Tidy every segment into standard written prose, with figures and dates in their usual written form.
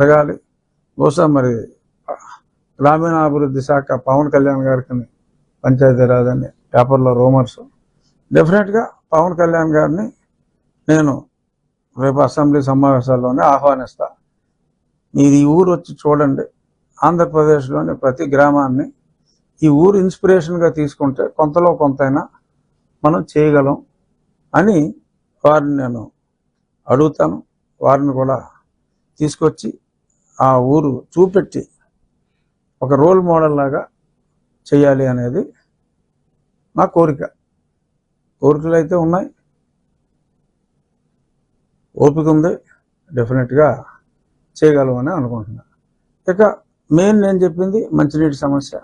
జరగాలి. బహుశా మరి గ్రామీణాభివృద్ధి శాఖ పవన్ కళ్యాణ్ గారికి పంచాయతీరాజ్ అని పేపర్లో రూమర్స్. డెఫినెట్గా పవన్ కళ్యాణ్ గారిని నేను రేపు అసెంబ్లీ సమావేశాల్లోనే ఆహ్వానిస్తా. మీరు ఈ ఊరు వచ్చి చూడండి. ఆంధ్రప్రదేశ్లోని ప్రతి గ్రామాన్ని ఈ ఊరు ఇన్స్పిరేషన్గా తీసుకుంటే కొంతలో కొంతైనా మనం చేయగలం అని వారిని నేను అడుగుతాను. వారిని కూడా తీసుకొచ్చి ఆ ఊరు చూపెట్టి ఒక రోల్ మోడల్ లాగా చేయాలి అనేది నా కోరిక. కోరికలు అయితే ఉన్నాయి, ఓపిక ఉంది, డెఫినెట్గా చేయగలమని అనుకుంటున్నా. ఇక మెయిన్ నేను చెప్పింది మంచినీటి సమస్య,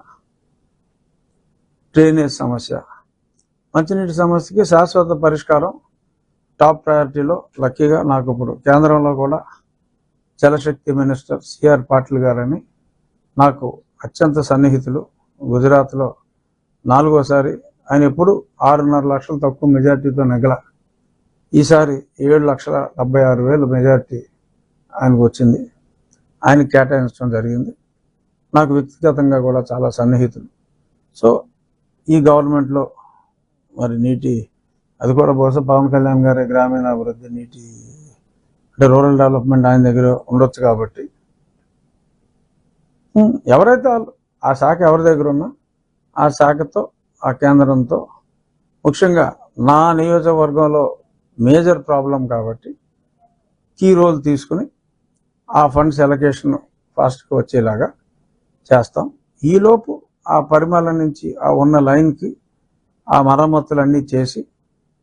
డ్రైనేజ్ సమస్య. మంచినీటి సమస్యకి శాశ్వత పరిష్కారం టాప్ ప్రయారిటీలో. లక్కీగా నాకు ఇప్పుడు కేంద్రంలో కూడా జలశక్తి మినిస్టర్ సిఆర్ పాటిల్ గారని నాకు అత్యంత సన్నిహితులు. గుజరాత్లో 4వసారి ఆయన ఎప్పుడు 6.5 లక్షలు తక్కువ మెజార్టీతో నెగల. ఈసారి 7,76,000 మెజార్టీ ఆయనకు వచ్చింది. ఆయన కేటాయించడం జరిగింది. నాకు వ్యక్తిగతంగా కూడా చాలా సన్నిహితులు. సో ఈ గవర్నమెంట్లో మరి నీటి అది కూడా బహుశా పవన్ కళ్యాణ్ గారి గ్రామీణాభివృద్ధి నీటి అంటే రూరల్ డెవలప్మెంట్ ఆయన దగ్గర ఉండొచ్చు కాబట్టి ఎవరైతే ఆ శాఖ ఎవరి దగ్గర ఉన్నా ఆ శాఖతో ఆ కేంద్రంతో ముఖ్యంగా నా నియోజకవర్గంలో మేజర్ ప్రాబ్లం కాబట్టి కీ రోల్ తీసుకుని ఆ ఫండ్స్ ఎలకేషన్ ఫాస్ట్గా వచ్చేలాగా చేస్తాం. ఈలోపు ఆ పరిమళ నుంచి ఆ ఉన్న లైన్కి ఆ మరమ్మతులన్నీ చేసి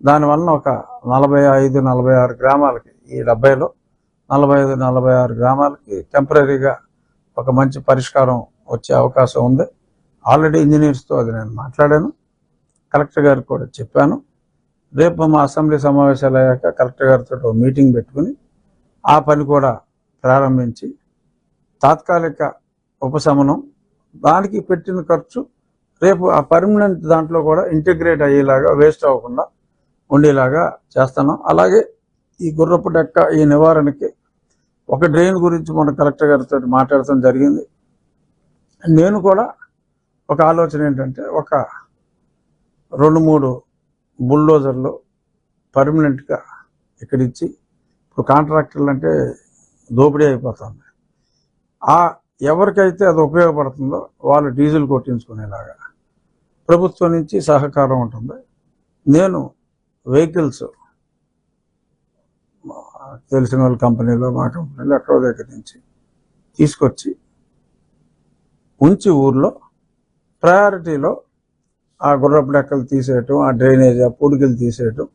దానివల్ల ఒక 45-46 గ్రామాలకి, ఈ 70లో 45-46 గ్రామాలకి టెంపరీగా ఒక మంచి పరిష్కారం వచ్చే అవకాశం ఉంది. ఆల్రెడీ ఇంజనీర్స్తో అది నేను మాట్లాడాను, కలెక్టర్ గారికి కూడా చెప్పాను. రేపు మా అసెంబ్లీ సమావేశాలు అయ్యాక కలెక్టర్ గారితో మీటింగ్ పెట్టుకుని ఆ పని కూడా ప్రారంభించి తాత్కాలిక ఉపశమనం దానికి పెట్టిన ఖర్చు రేపు ఆ పర్మనెంట్ దాంట్లో కూడా ఇంటిగ్రేట్ అయ్యేలాగా వేస్ట్ అవ్వకుండా ఉండేలాగా చేస్తాను. అలాగే ఈ గుర్రపు డెక్క ఈ నివారణకి ఒక డ్రైన్ గురించి మన కలెక్టర్ గారితో మాట్లాడటం జరిగింది. నేను కూడా ఒక ఆలోచన ఏంటంటే ఒక 2-3 బుల్డోజర్లు పర్మనెంట్గా ఇక్కడిచ్చి, ఇప్పుడు కాంట్రాక్టర్లు అంటే దోపిడీ అయిపోతుంది. ఎవరికైతే అది ఉపయోగపడుతుందో వాళ్ళు డీజిల్ కొట్టించుకునేలాగా ప్రభుత్వం నుంచి సహకారం ఉంటుంది. నేను వెహికల్స్ తెలిసిన వాళ్ళ కంపెనీలో, మా కంపెనీలో ఎక్కడో దగ్గర నుంచి తీసుకొచ్చి ఉంచి ఊర్లో ప్రయారిటీలో ఆ గుర్రపు డెక్కలు తీసేయటం, ఆ డ్రైనేజ్, ఆ పూడికలు తీసేయటం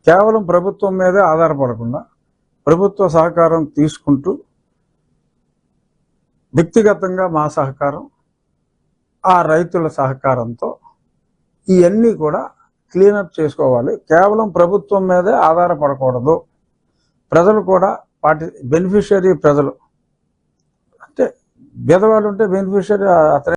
కేవలం ప్రభుత్వం మీదే ఆధారపడకుండా ప్రభుత్వ సహకారం తీసుకుంటూ వ్యక్తిగతంగా మా సహకారం, ఆ రైతుల సహకారంతో ఇవన్నీ కూడా క్లీనప్ చేసుకోవాలి. కేవలం ప్రభుత్వం మీదే ఆధారపడకూడదు. ప్రజలు కూడా బెనిఫిషియరీ ప్రజలు అంటే బీదవాళ్ళు ఉంటే బెనిఫిషియరీ అతనే.